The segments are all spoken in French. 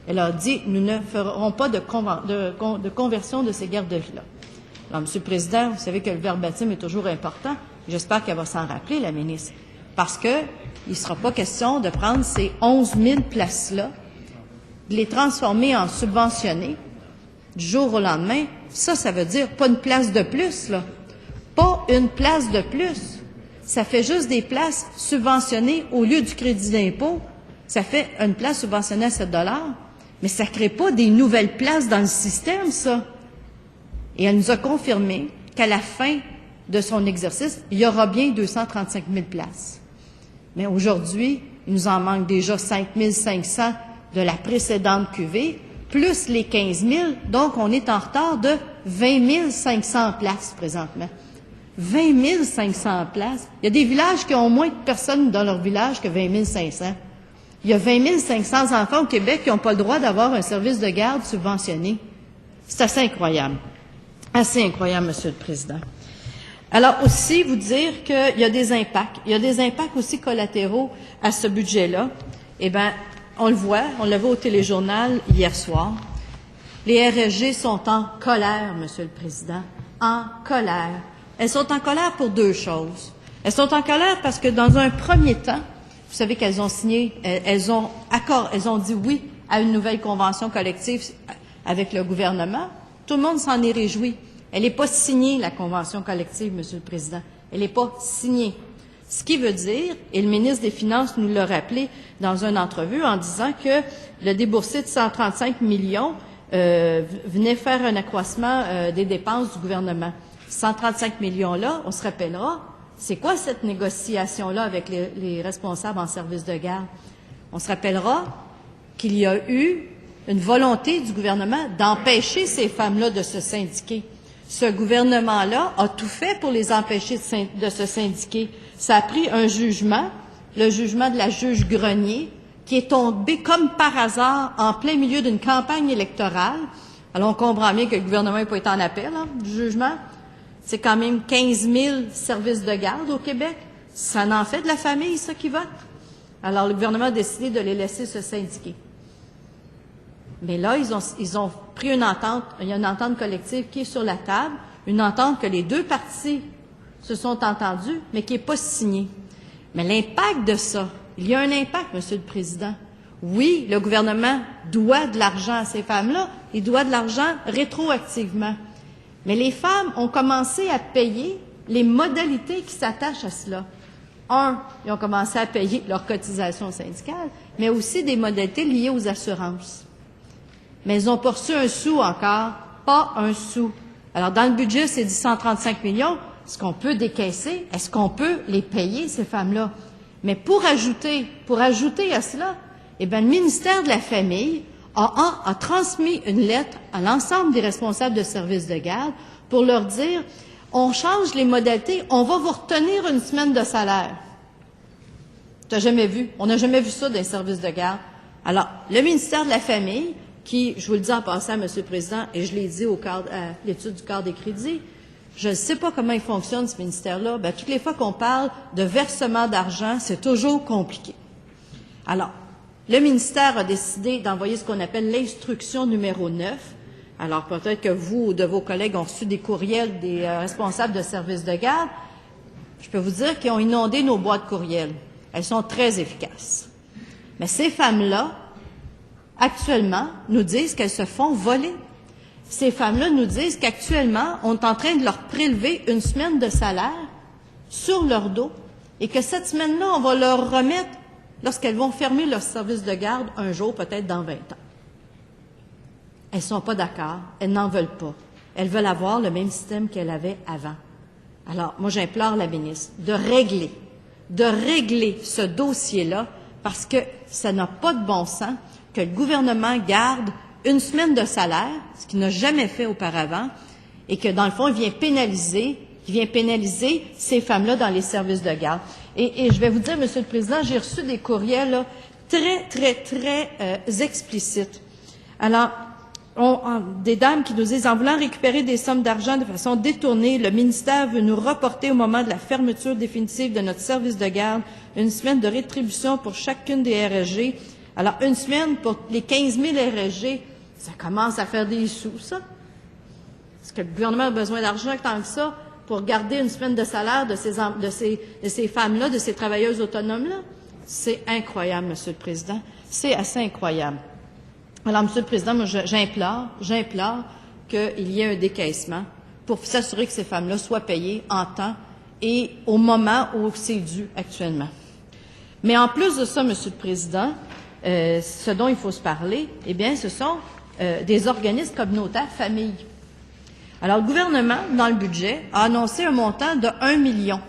Elle a dit, nous ne ferons pas de conversion de ces garderies-là. Alors, M. le Président, vous savez que le verbatim est toujours important. J'espère qu'elle va s'en rappeler, la ministre. Parce que il ne sera pas question de prendre ces 11 000 places-là, de les transformer en subventionnées du jour au lendemain. Ça veut dire pas une place de plus, là. Pas une place de plus. Ça fait juste des places subventionnées au lieu du crédit d'impôt. Ça fait une place subventionnée à 7 $, mais ça ne crée pas des nouvelles places dans le système, ça. Et elle nous a confirmé qu'à la fin de son exercice, il y aura bien 235 000 places. Mais aujourd'hui, il nous en manque déjà 5 500 de la précédente cuvée, plus les 15 000, donc on est en retard de 20 500 places présentement. 20 500 places. Il y a des villages qui ont moins de personnes dans leur village que 20 500. Il y a 20 500 enfants au Québec qui n'ont pas le droit d'avoir un service de garde subventionné. C'est assez incroyable. Assez incroyable, Monsieur le Président. Alors aussi, vous dire qu'il y a des impacts. Il y a des impacts aussi collatéraux à ce budget-là. Eh bien, on le voit, on l'a vu au téléjournal hier soir. Les RSG sont en colère, Monsieur le Président, en colère. Elles sont en colère pour deux choses. Elles sont en colère parce que dans un premier temps, vous savez qu'elles ont signé, elles ont dit oui à une nouvelle convention collective avec le gouvernement. Tout le monde s'en est réjoui. Elle n'est pas signée, la convention collective, Monsieur le Président. Elle n'est pas signée. Ce qui veut dire, et le ministre des Finances nous l'a rappelé dans une entrevue en disant que le déboursé de 135 millions venait faire un accroissement des dépenses du gouvernement. 135 millions-là, on se rappellera, c'est quoi cette négociation-là avec les responsables en service de garde? On se rappellera qu'il y a eu une volonté du gouvernement d'empêcher ces femmes-là de se syndiquer. Ce gouvernement-là a tout fait pour les empêcher de se syndiquer. Ça a pris un jugement, le jugement de la juge Grenier, qui est tombé comme par hasard en plein milieu d'une campagne électorale. Alors, on comprend bien que le gouvernement n'a pas été en appel du jugement. C'est quand même 15 000 services de garde au Québec. Ça en fait de la famille, ça, qui vote. Alors, le gouvernement a décidé de les laisser se syndiquer. Mais là, ils ont pris une entente, il y a une entente collective qui est sur la table, une entente que les deux parties se sont entendues, mais qui n'est pas signée. Mais l'impact de ça, il y a un impact, Monsieur le Président. Oui, le gouvernement doit de l'argent à ces femmes-là, il doit de l'argent rétroactivement. Mais les femmes ont commencé à payer les modalités qui s'attachent à cela. Ils ont commencé à payer leurs cotisations syndicales, mais aussi des modalités liées aux assurances. Mais ils n'ont pas reçu un sou encore, pas un sou. Alors, dans le budget, c'est dit 135 millions. Est-ce qu'on peut décaisser? Est-ce qu'on peut les payer, ces femmes-là? Mais pour ajouter à cela, eh bien, le ministère de la Famille a transmis une lettre à l'ensemble des responsables de services de garde pour leur dire, on change les modalités, on va vous retenir une semaine de salaire. Tu n'as jamais vu? On n'a jamais vu ça dans les services de garde. Alors, le ministère de la Famille, qui, je vous le dis en passant, Monsieur le Président, et je l'ai dit à l'étude du cadre des crédits, je ne sais pas comment il fonctionne, ce ministère-là. Bien, toutes les fois qu'on parle de versement d'argent, c'est toujours compliqué. Alors, le ministère a décidé d'envoyer ce qu'on appelle l'instruction numéro 9. Alors, peut-être que vous ou de vos collègues ont reçu des courriels des responsables de services de garde. Je peux vous dire qu'ils ont inondé nos boîtes courriels. Elles sont très efficaces. Mais ces femmes-là, actuellement, nous disent qu'elles se font voler. Ces femmes-là nous disent qu'actuellement, on est en train de leur prélever une semaine de salaire sur leur dos et que cette semaine-là, on va leur remettre lorsqu'elles vont fermer leur service de garde un jour, peut-être dans 20 ans. Elles ne sont pas d'accord, elles n'en veulent pas. Elles veulent avoir le même système qu'elles avaient avant. Alors, moi, j'implore la ministre de régler ce dossier-là parce que ça n'a pas de bon sens que le gouvernement garde une semaine de salaire, ce qu'il n'a jamais fait auparavant, et que, dans le fond, il vient pénaliser ces femmes-là dans les services de garde. Et je vais vous dire, Monsieur le Président, j'ai reçu des courriels là, très explicites. Alors, des dames qui nous disent, en voulant récupérer des sommes d'argent de façon détournée, le ministère veut nous reporter au moment de la fermeture définitive de notre service de garde une semaine de rétribution pour chacune des RSG Alors, une semaine pour les 15 000 RSG, ça commence à faire des sous, ça. Est-ce que le gouvernement a besoin d'argent tant que ça pour garder une semaine de salaire de ces femmes-là, de ces travailleuses autonomes-là? C'est incroyable, Monsieur le Président. C'est assez incroyable. Alors, Monsieur le Président, moi, j'implore qu'il y ait un décaissement pour s'assurer que ces femmes-là soient payées en temps et au moment où c'est dû actuellement. Mais en plus de ça, Monsieur le Président, ce dont il faut se parler, eh bien, ce sont des organismes communautaires familles. Alors, le gouvernement, dans le budget, a annoncé un montant de 1 million.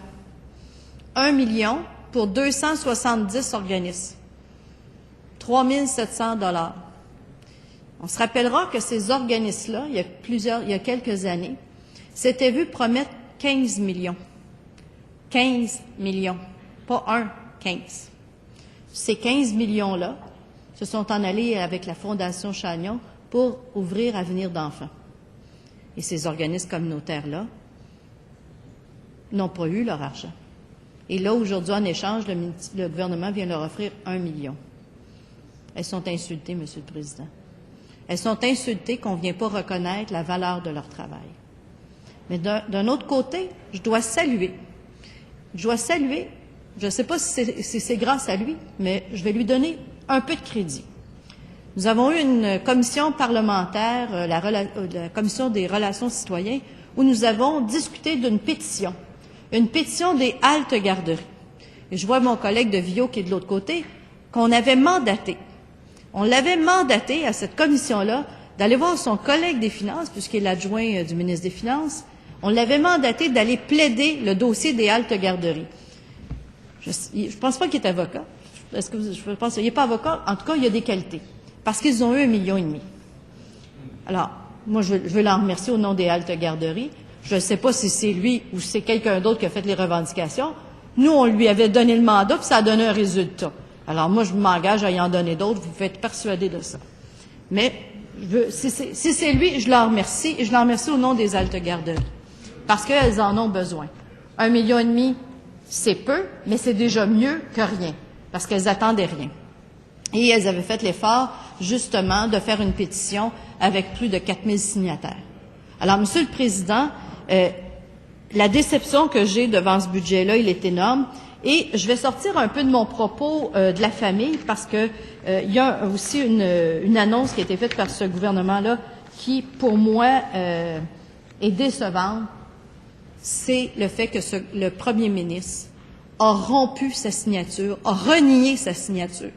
1 million pour 270 organismes. 3 700 $. On se rappellera que ces organismes-là, il y a quelques années, s'étaient vus promettre 15 millions. 15 millions. Pas 1, 15. Ces 15 millions-là se sont en allés avec la Fondation Chagnon pour ouvrir Avenir d'enfants. Et ces organismes communautaires-là n'ont pas eu leur argent. Et là, aujourd'hui, en échange, le gouvernement vient leur offrir 1 million. Elles sont insultées, Monsieur le Président. Elles sont insultées qu'on ne vient pas reconnaître la valeur de leur travail. Mais d'un autre côté, je dois saluer, je ne sais pas si c'est grâce à lui, mais je vais lui donner un peu de crédit. Nous avons eu une commission parlementaire, la commission des relations citoyennes, où nous avons discuté d'une pétition, une pétition des haltes garderies. Et je vois mon collègue de Viau qui est de l'autre côté, qu'on avait mandaté. On l'avait mandaté à cette commission-là d'aller voir son collègue des Finances, puisqu'il est l'adjoint du ministre des Finances. On l'avait mandaté d'aller plaider le dossier des haltes garderies. Je ne pense pas qu'il est avocat. Est-ce que je pense qu'il n'est pas avocat? En tout cas, il a des qualités. Parce qu'ils ont eu 1,5 million. Alors, moi, je veux l'en remercier au nom des haltes garderies. Je ne sais pas si c'est lui ou si c'est quelqu'un d'autre qui a fait les revendications. Nous, on lui avait donné le mandat, puis ça a donné un résultat. Alors, moi, je m'engage à y en donner d'autres. Vous pouvez être persuadés de ça. Mais, si c'est lui, je l'en remercie. Et je l'en remercie au nom des haltes garderies. Parce qu'elles en ont besoin. 1,5 million, c'est peu, mais c'est déjà mieux que rien. Parce qu'elles attendaient rien. Et elles avaient fait l'effort, justement, de faire une pétition avec plus de 4 000 signataires. Alors, Monsieur le Président, la déception que j'ai devant ce budget-là, il est énorme. Et je vais sortir un peu de mon propos de la famille parce que il y a aussi une annonce qui a été faite par ce gouvernement-là qui, pour moi, est décevante. C'est le fait que le premier ministre a rompu sa signature, a renié sa signature.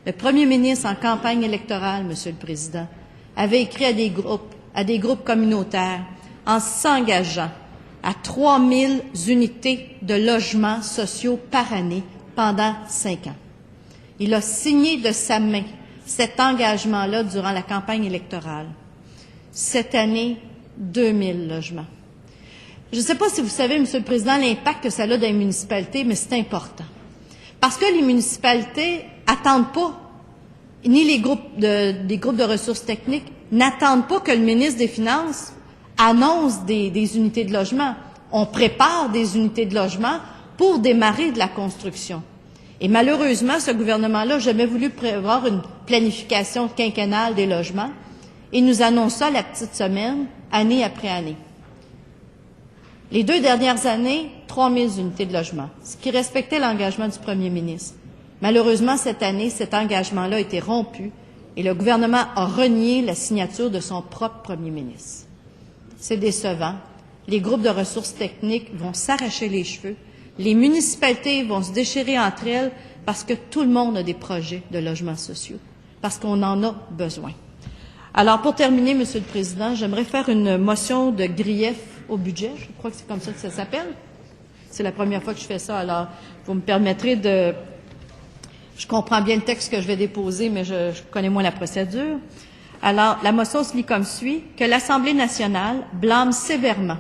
Le premier ministre, en campagne électorale, Monsieur le Président, avait écrit à des groupes communautaires en s'engageant à 3 000 unités de logements sociaux par année pendant 5 ans. Il a signé de sa main cet engagement-là durant la campagne électorale. Cette année, 2 000 logements. Je ne sais pas si vous savez, Monsieur le Président, l'impact que ça a dans les municipalités, mais c'est important. Parce que les municipalités n'attendent pas, ni les groupes de ressources techniques, n'attendent pas que le ministre des Finances annonce des unités de logement. On prépare des unités de logement pour démarrer de la construction. Et malheureusement, ce gouvernement-là n'a jamais voulu prévoir une planification quinquennale des logements et nous annonce ça la petite semaine, année après année. Les 2 dernières années, 3 000 unités de logement, ce qui respectait l'engagement du premier ministre. Malheureusement, cette année, cet engagement-là a été rompu et le gouvernement a renié la signature de son propre premier ministre. C'est décevant. Les groupes de ressources techniques vont s'arracher les cheveux. Les municipalités vont se déchirer entre elles parce que tout le monde a des projets de logements sociaux, parce qu'on en a besoin. Alors, pour terminer, Monsieur le Président, j'aimerais faire une motion de grief au budget. Je crois que c'est comme ça que ça s'appelle. C'est la première fois que je fais ça. Alors, vous me permettrez de... Je comprends bien le texte que je vais déposer, mais je connais moins la procédure. Alors, la motion se lit comme suit, que l'Assemblée nationale blâme sévèrement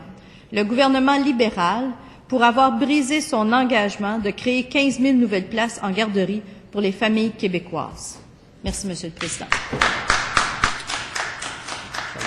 le gouvernement libéral pour avoir brisé son engagement de créer 15 000 nouvelles places en garderie pour les familles québécoises. Merci, Monsieur le Président.